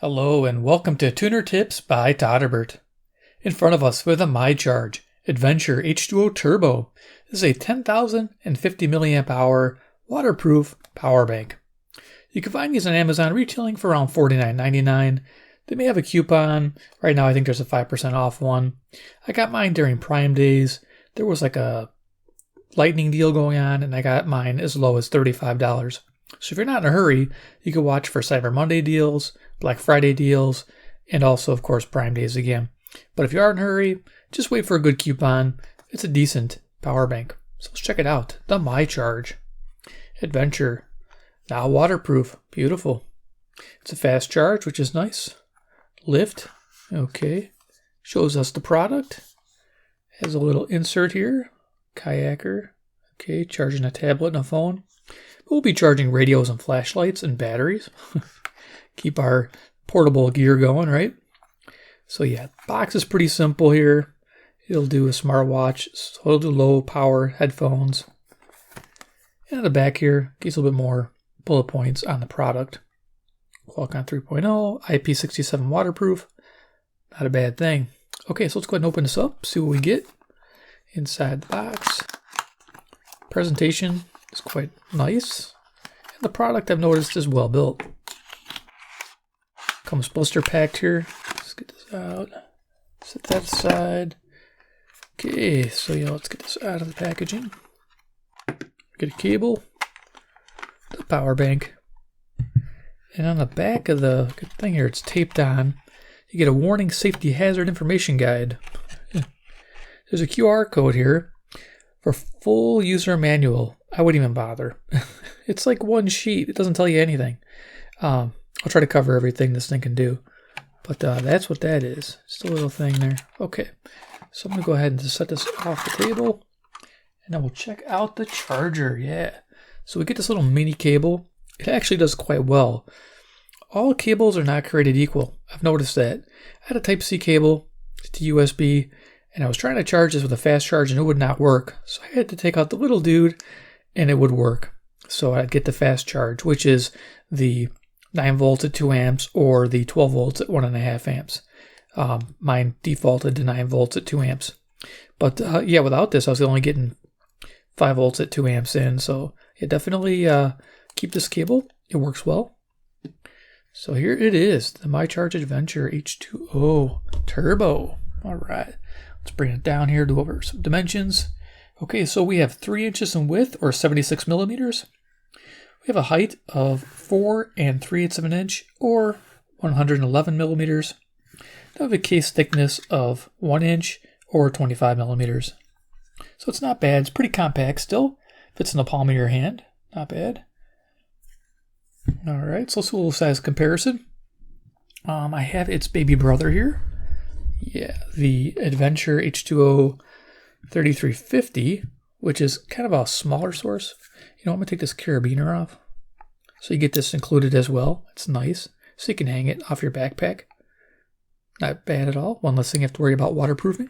Hello and welcome to Tuner Tips by Todderbert. In front of us we have the MyCharge Adventure H2O Turbo. This is a 10,050 milliamp hour waterproof power bank. You can find these on Amazon retailing for around $49.99. They may have a coupon. Right now I think there's a 5% off one. I got mine during Prime Days. There was like a lightning deal going on and I got mine as low as $35. So if you're not in a hurry, you can watch for Cyber Monday deals, Black Friday deals, and also, of course, Prime Days again. But if you are in a hurry, just wait for a good coupon. It's a decent power bank. So let's check it out. The MyCharge Adventure. Now waterproof. Beautiful. It's a fast charge, which is nice. Lift. Okay. Shows us the product. Has a little insert here. Kayaker. Okay. Charging a tablet and a phone. We'll be charging radios and flashlights and batteries. Keep our portable gear going, right? So yeah, box is pretty simple here. It'll do a smartwatch, so it'll do low power headphones. And on the back here, gives a little bit more bullet points on the product. QualComm 3.0, IP67 waterproof. Not a bad thing. Okay, so let's go ahead and open this up, see what we get inside the box. Presentation is quite nice. And the product I've noticed is well built. Comes blister packed here. Let's get this out. Set that aside. Okay, so yeah, let's get this out of the packaging. Get a cable. The power bank. And on the back of the thing here, it's taped on. You get a warning safety hazard information guide. There's a QR code here for full user manual. I wouldn't even bother. It's like one sheet. It doesn't tell you anything. I'll try to cover everything this thing can do. But that's what that is. Just a little thing there. Okay. So I'm going to go ahead and just set this off the table. And then we'll check out the charger. Yeah. So we get this little mini cable. It actually does quite well. All cables are not created equal. I've noticed that. I had a Type-C cable to USB. And I was trying to charge this with a fast charge and it would not work. So I had to take out the little dude and it would work. So I'd get the fast charge, which is the 9 volts at 2 amps or the 12 volts at 1.5 amps. Mine defaulted to 9 volts at 2 amps. But yeah, without this, I was only getting 5 volts at 2 amps in. So yeah, definitely keep this cable. It works well. So here it is, the MyCharge Adventure H2O Turbo. All right, let's bring it down here to over some dimensions. Okay, so we have 3 inches in width or 76 millimeters. We have a height of 4 3/8 of an inch or 111 millimeters. We have a case thickness of 1 inch or 25 millimeters. So it's not bad. It's pretty compact still. Fits in the palm of your hand. Not bad. All right, so let's do a little size comparison. I have its baby brother here. Yeah, the Adventure H2O 3350, which is kind of a smaller source. You know, I'm going to take this carabiner off. So you get this included as well. It's nice. So you can hang it off your backpack. Not bad at all. One less thing you have to worry about waterproofing.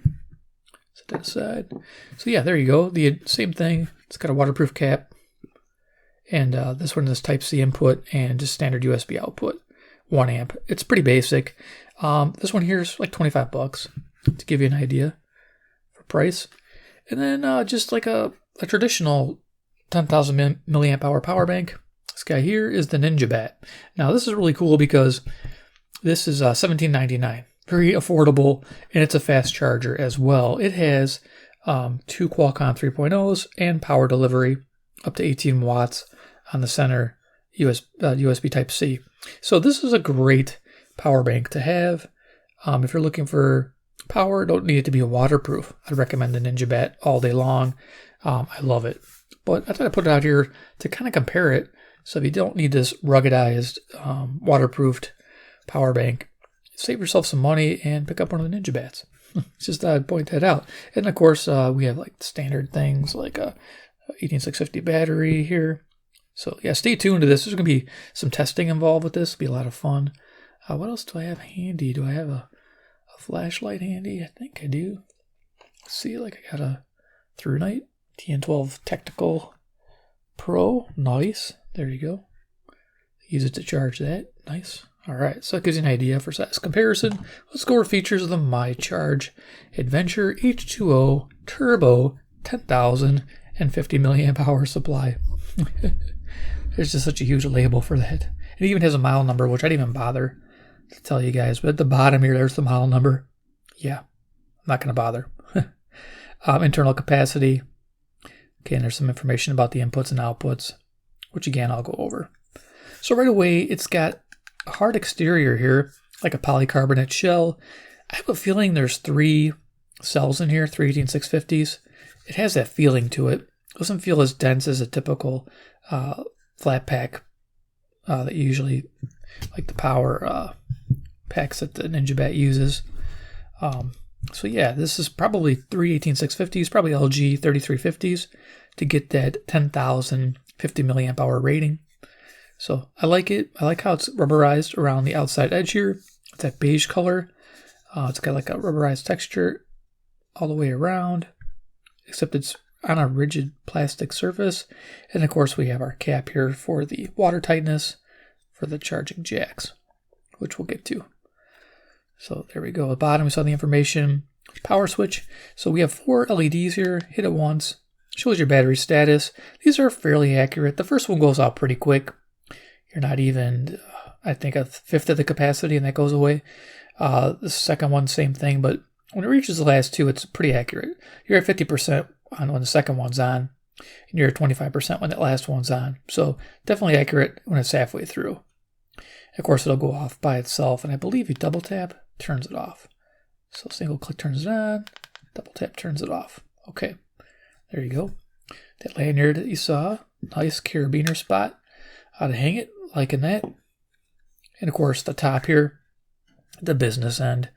Set that aside. So yeah, there you go. The same thing. It's got a waterproof cap. And this one is Type-C input and just standard USB output. 1 amp. It's pretty basic. This one here is like $25 to give you an idea for price. And then just like a traditional 10,000 milliamp hour power bank. This guy here is the NinjaBatt. Now this is really cool because this is $17.99. Very affordable, and it's a fast charger as well. It has 2 QualComm 3.0s and power delivery up to 18 watts on the center USB Type-C. So this is a great power bank to have. If you're looking for power, don't need it to be waterproof. I'd recommend the NinjaBatt all day long. I love it. But I thought I'd put it out here to kind of compare it. So if you don't need this ruggedized, waterproofed power bank, save yourself some money and pick up one of the NinjaBatts. It's just I'd point that out. And of course, we have like standard things like a 18650 battery here. So yeah, stay tuned to this. There's going to be some testing involved with this. It'll be a lot of fun. What else do I have handy? Do I have a flashlight handy? I think I do. Let's see, like I got a ThruNite TN12 Tactical Pro. Nice. There you go. Use it to charge that. Nice. All right, so that gives you an idea for size comparison. Let's go over features of the MyCharge Adventure H2O Turbo 10,050 milliamp hour supply. There's just such a huge label for that. It even has a model number, which I didn't even bother to tell you guys. But at the bottom here, there's the model number. Yeah, I'm not going to bother. Internal capacity. Okay, and there's some information about the inputs and outputs, which again, I'll go over. So right away, it's got a hard exterior here, like a polycarbonate shell. I have a feeling there's 3 cells in here, 3 18650s. It has that feeling to it. It doesn't feel as dense as a typical flat pack that you usually, like the power packs that the NinjaBatt uses. So yeah, this is probably 3 18650s, probably LG 3350s to get that 10,050 milliamp hour rating. So I like it. I like how it's rubberized around the outside edge here. It's that beige color. It's got like a rubberized texture all the way around, except it's on a rigid plastic surface. And of course we have our cap here for the water tightness for the charging jacks, which we'll get to. So there we go. At the bottom we saw the information. Power switch. So we have 4 LEDs here. Hit it once. Shows your battery status. These are fairly accurate. The first one goes out pretty quick. You're not even, I think, 1/5 of the capacity, and that goes away. The second one, same thing, but when it reaches the last 2, it's pretty accurate. You're at 50% when the second one's on, and you're at 25% when that last one's on. So definitely accurate when it's halfway through. Of course, it'll go off by itself, and I believe you double tap, turns it off. So single click turns it on, double tap turns it off. Okay, there you go. That lanyard that you saw, nice carabiner spot. How to hang it, liking that. And of course, the top here, the business end.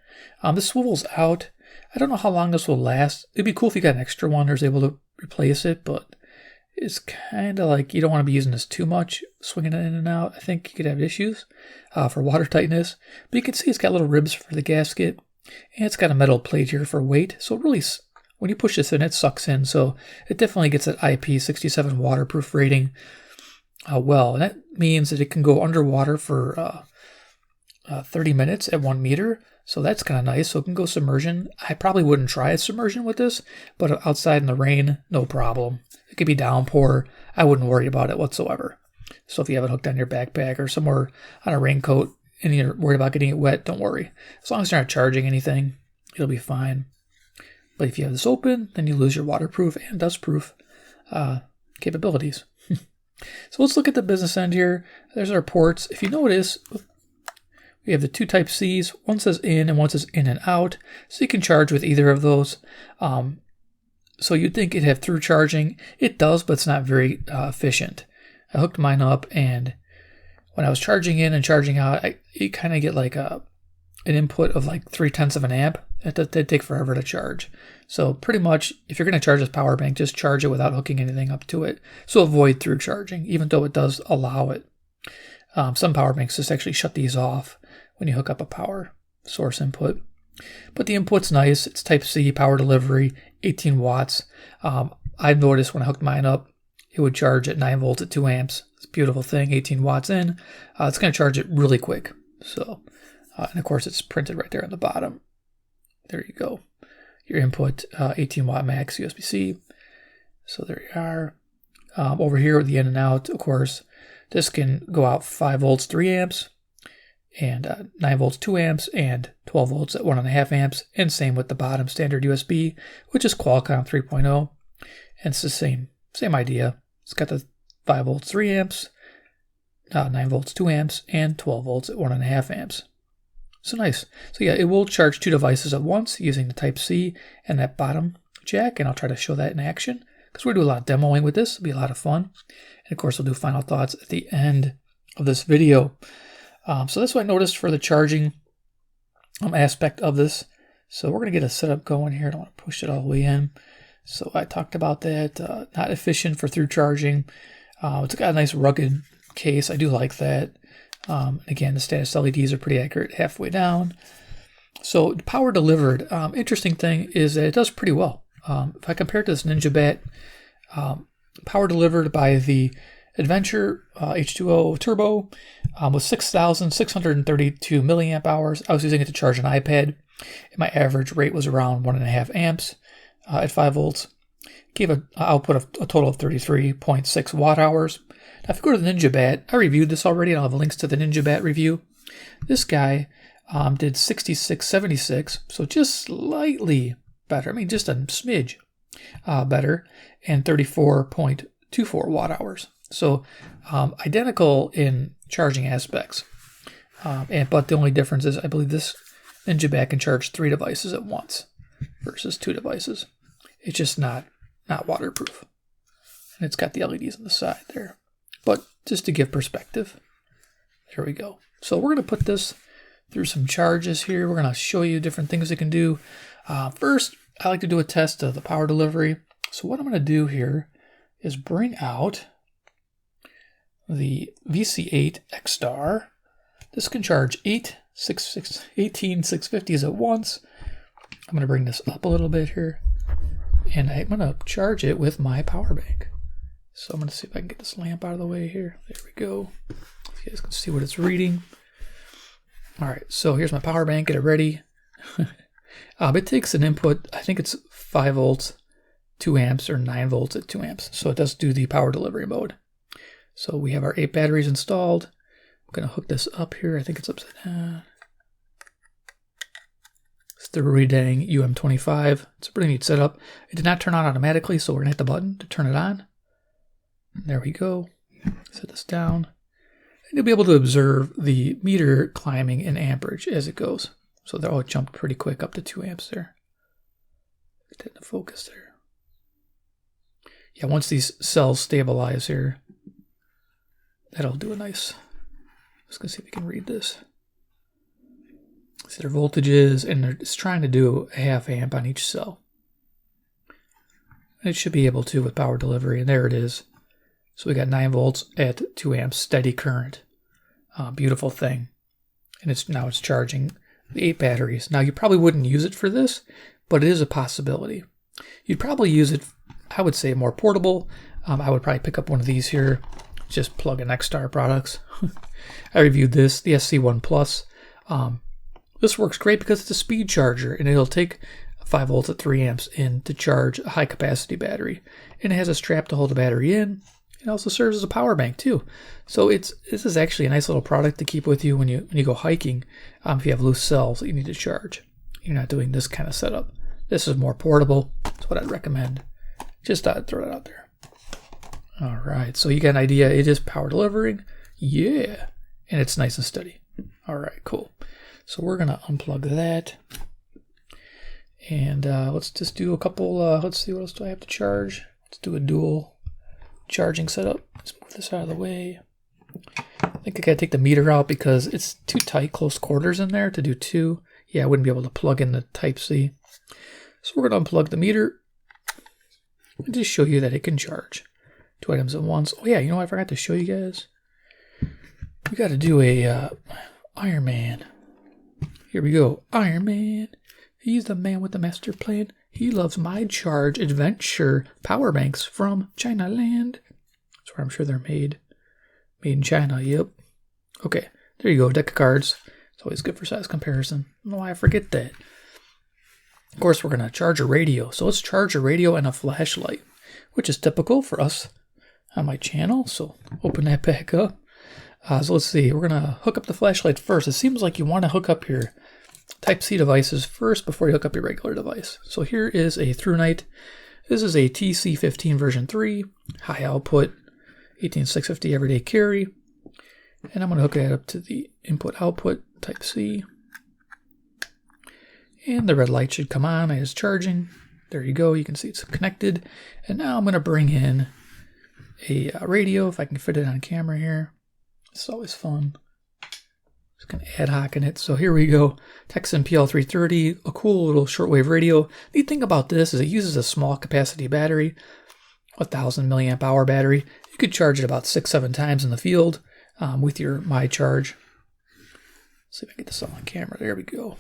This swivels out. I don't know how long this will last. It'd be cool if you got an extra one or was able to replace it, but it's kind of like you don't want to be using this too much, swinging it in and out. I think you could have issues for water tightness. But you can see it's got little ribs for the gasket, and it's got a metal plate here for weight. So it really, when you push this in, it sucks in. So it definitely gets that IP67 waterproof rating. Well, and that means that it can go underwater for 30 minutes at 1 meter. So that's kind of nice. So it can go submersion. I probably wouldn't try a submersion with this, but outside in the rain, no problem. It could be downpour. I wouldn't worry about it whatsoever. So if you have it hooked on your backpack or somewhere on a raincoat and you're worried about getting it wet, don't worry. As long as you're not charging anything, it'll be fine. But if you have this open, then you lose your waterproof and dustproof capabilities. So let's look at the business end here. There's our ports. If you notice, we have the 2 type C's. One says in and one says in and out. So you can charge with either of those. So you'd think it'd have through charging. It does, but it's not very efficient. I hooked mine up, and when I was charging in and charging out, you kind of get like an input of like 0.3 of an amp. That'd take forever to charge. So pretty much, if you're going to charge this power bank, just charge it without hooking anything up to it. So avoid through charging, even though it does allow it. Some power banks just actually shut these off when you hook up a power source input. But the input's nice. It's Type C power delivery, 18 watts. I've noticed when I hooked mine up, it would charge at 9 volts at 2 amps. It's a beautiful thing, 18 watts in. It's going to charge it really quick. So, and of course, it's printed right there on the bottom. There you go. Your input, 18 watt max USB-C. So there you are. Over here with the in and out, of course, this can go out 5 volts, 3 amps, and 9 volts, 2 amps, and 12 volts at 1.5 amps. And same with the bottom standard USB, which is QualComm 3.0. And it's the same idea. It's got the 5 volts, 3 amps, 9 volts, 2 amps, and 12 volts at 1.5 amps. So nice. So yeah, it will charge 2 devices at once using the Type C and that bottom jack, and I'll try to show that in action because we're going to do a lot of demoing with this. It'll be a lot of fun. And of course, we'll do final thoughts at the end of this video. So that's what I noticed for the charging aspect of this. So we're going to get a setup going here. I don't want to push it all the way in. So I talked about that. Not efficient for through charging. It's got a nice rugged case. I do like that. Again, the status LEDs are pretty accurate halfway down. So power delivered, interesting thing is that it does pretty well. If I compare it to this NinjaBatt, power delivered by the Adventure H2O Turbo, with 6,632 milliamp hours. I was using it to charge an iPad, and my average rate was around 1.5 amps at 5 volts. Gave an output of a total of 33.6 watt hours. Now, if you go to the NinjaBatt, I reviewed this already, and I'll have links to the NinjaBatt review. This guy did 66.76, so just slightly better. I mean, just a smidge better, and 34.24 watt hours. So identical in charging aspects. But the only difference is I believe this NinjaBatt can charge 3 devices at once versus 2 devices. It's just not waterproof. And it's got the LEDs on the side there. But just to give perspective, there we go. So we're going to put this through some charges here. We're going to show you different things it can do. First, I like to do a test of the power delivery. So what I'm going to do here is bring out the VC8 X-Star. This can charge 18 650s at once. I'm going to bring this up a little bit here, and I'm going to charge it with my power bank. So I'm going to see if I can get this lamp out of the way here. There we go. So you guys can see what it's reading. All right, so here's my power bank. Get it ready. It takes an input, I think it's 5 volts, 2 amps, or 9 volts at 2 amps. So it does do the power delivery mode. So we have our 8 batteries installed. I'm going to hook this up here. I think it's upside down. It's the Readang UM25. It's a pretty neat setup. It did not turn on automatically, so we're going to hit the button to turn it on. There we go. Set this down. And you'll be able to observe the meter climbing in amperage as it goes. So they're all jumped pretty quick up to 2 amps there. Get that into focus there. Yeah, once these cells stabilize here, that'll do a nice. Just gonna see if we can read this. See their voltages, and it's trying to do a 0.5 amp on each cell. And it should be able to with power delivery, and there it is. So we got 9 volts at 2 amps, steady current. Beautiful thing. And now it's charging the 8 batteries. Now you probably wouldn't use it for this, but it is a possibility. You'd probably use it, I would say, more portable. I would probably pick up one of these here. Just plug in X-Star products. I reviewed this, the SC1 Plus. This works great because it's a speed charger, and it'll take 5 volts at 3 amps in to charge a high capacity battery. And it has a strap to hold the battery in. It also serves as a power bank too. So this is actually a nice little product to keep with you when you go hiking. If you have loose cells that you need to charge, you're not doing this kind of setup. This is more portable. That's what I'd recommend. Just thought I'd throw that out there. All right, so you got an idea. It is power delivering. Yeah, and it's nice and steady. All right, cool. So we're gonna unplug that, and let's just do a couple. Let's see, what else do I have to charge? Let's do a dual charging setup. Let's move this out of the way. I think I gotta take the meter out because it's too tight, close quarters in there to do 2. Yeah, I wouldn't be able to plug in the Type-C. So we're gonna unplug the meter and just show you that it can charge 2 items at once. Oh yeah, you know what I forgot to show you guys? We gotta do a Iron Man. Here we go. Iron Man. He's the man with the master plan. He loves MyCharge Adventure power banks from China land. That's where I'm sure they're made. Made in China, yep. Okay, there you go, deck of cards. It's always good for size comparison. I don't know why I forget that. Of course, we're going to charge a radio. So let's charge a radio and a flashlight, which is typical for us on my channel. So open that back up. So let's see, we're going to hook up the flashlight first. It seems like you want to hook up your Type-C devices first before you hook up your regular device. So here is a ThruNite. This is a TC15 version 3, high output, 18650 everyday carry. And I'm going to hook that up to the input-output Type-C. And the red light should come on. It is charging. There you go. You can see it's connected. And now I'm going to bring in a radio, if I can fit it on camera here. It's always fun. Just going to ad hoc in it. So here we go. Texan PL330, a cool little shortwave radio. Neat thing about this is it uses a small capacity battery, 1,000 milliamp hour battery. You could charge it about 6-7 times in the field with your MyCharge. See if I can get this all on camera. There we go.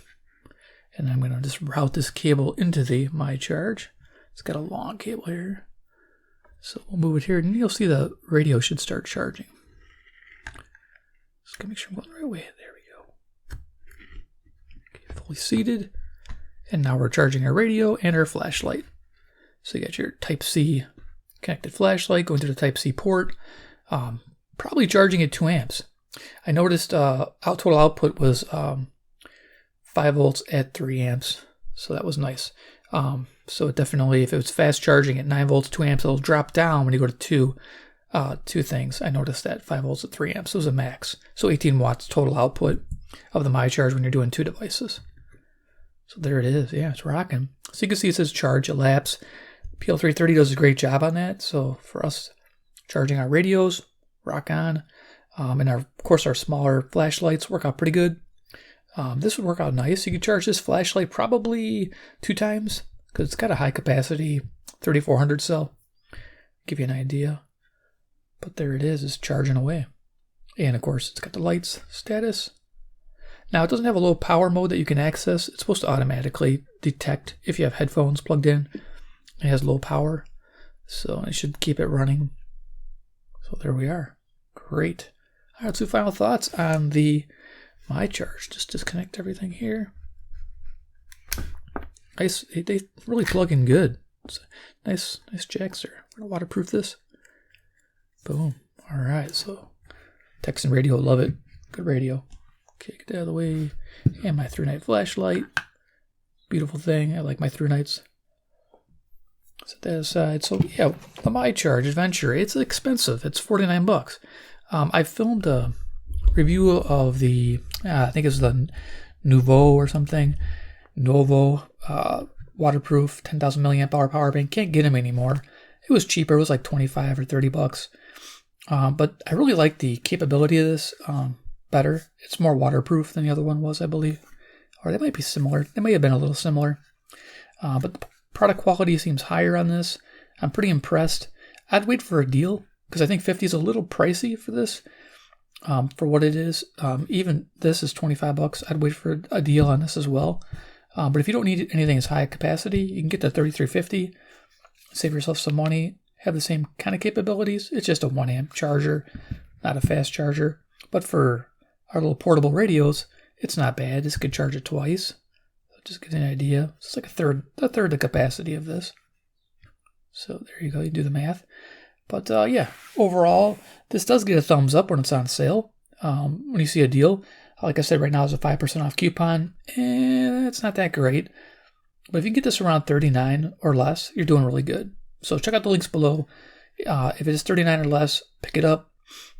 And I'm going to just route this cable into the MyCharge. It's got a long cable here. So we'll move it here, and you'll see the radio should start charging. Just gotta make sure I'm going the right way. There we go. Okay, fully seated. And now we're charging our radio and our flashlight. So you got your Type-C connected flashlight going to the Type-C port. Probably charging at 2 amps. I noticed total output was 5 volts at 3 amps. So that was nice. So definitely, if it was fast charging at 9 volts, 2 amps, it'll drop down when you go to two things. I noticed that 5 volts at 3 amps was a max. So 18 watts total output of the MyCharge when you're doing 2 devices. So there it is. Yeah, it's rocking. So you can see it says charge elapse. PL330 does a great job on that. So for us charging our radios, rock on. And of course our smaller flashlights work out pretty good. This would work out nice. You could charge this flashlight probably 2 times because it's got a high capacity 3400 cell. Give you an idea. But there it is. It's charging away. And of course it's got the lights status. Now it doesn't have a low power mode that you can access. It's supposed to automatically detect if you have headphones plugged in. It has low power. So it should keep it running. So there we are. Great. All right, so final thoughts on the MyCharge. Just disconnect everything here. Nice. They really plug in good. Nice jacks there. We're gonna waterproof this. Boom. All right. So text and radio, love it. Good radio. Okay, get that out of the way. And my 3-night flashlight. Beautiful thing. I like my 3 nights. Set that aside. So yeah, the MyCharge Adventure. It's expensive. It's $49. I filmed a review of the, I think it's the Nouveau or something. Novo waterproof 10,000 milliamp hour power bank. Can't get them anymore. It was cheaper. It was like $25 or $30. But I really like the capability of this better. It's more waterproof than the other one was, I believe. Or they might be similar. They may have been a little similar. But the product quality seems higher on this. I'm pretty impressed. I'd wait for a deal because I think 50 is a little pricey for this. For what it is. Even this is $25. I'd wait for a deal on this as well. But if you don't need anything as high capacity, you can get the 3350. Save yourself some money. Have the same kind of capabilities. It's just a 1 amp charger, not a fast charger. But for our little portable radios, it's not bad. This could charge it twice. Just get an idea. It's like a third the capacity of this. So there you go. You do the math. But yeah, overall, this does get a thumbs up when it's on sale. When you see a deal, like I said, right now is a 5% off coupon. And it's not that great. But if you get this around $39 or less, you're doing really good. So check out the links below. If it's $39 or less, pick it up.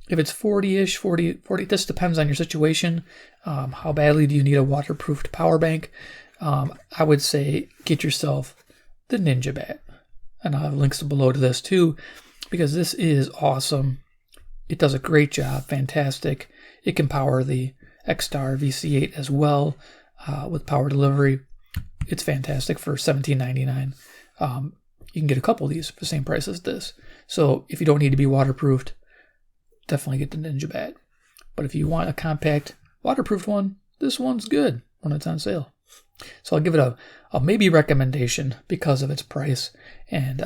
If it's 40-ish, 40, this depends on your situation. How badly do you need a waterproofed power bank? I would say get yourself the NinjaBatt. And I'll have links below to this too, because this is awesome. It does a great job, fantastic. It can power the X-Star VC8 as well with power delivery. It's fantastic for $17.99. You can get a couple of these for the same price as this. So if you don't need to be waterproofed, definitely get the NinjaBatt. But if you want a compact waterproofed one, this one's good when it's on sale. So I'll give it a maybe recommendation because of its price and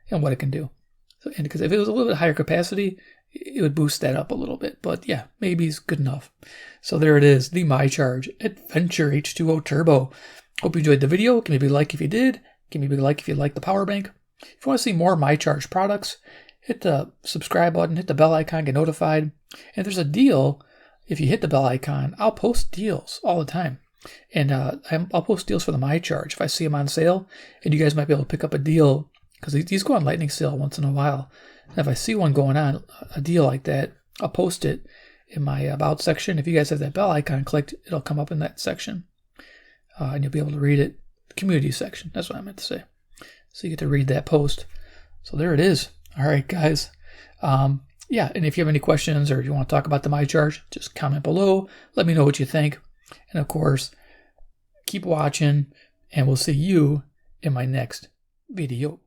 and what it can do. So, and because if it was a little bit higher capacity, it would boost that up a little bit. But yeah, maybe it's good enough. So there it is, the MyCharge Adventure H2O Turbo. Hope you enjoyed the video. Give me a big like if you did. Give me a big like if you like the power bank. If you want to see more MyCharge products, hit the subscribe button, hit the bell icon, get notified. And if there's a deal, if you hit the bell icon, I'll post deals all the time. And I'll post deals for the MyCharge if I see them on sale. And you guys might be able to pick up a deal because these go on lightning sale once in a while. And if I see one going on, a deal like that, I'll post it in my About section. If you guys have that bell icon clicked, it'll come up in that section. And you'll be able to read it. The community section, that's what I meant to say. So you get to read that post. So there it is. All right, guys. Yeah, and if you have any questions or if you want to talk about the MyCharge, just comment below. Let me know what you think. And of course, keep watching, and we'll see you in my next video.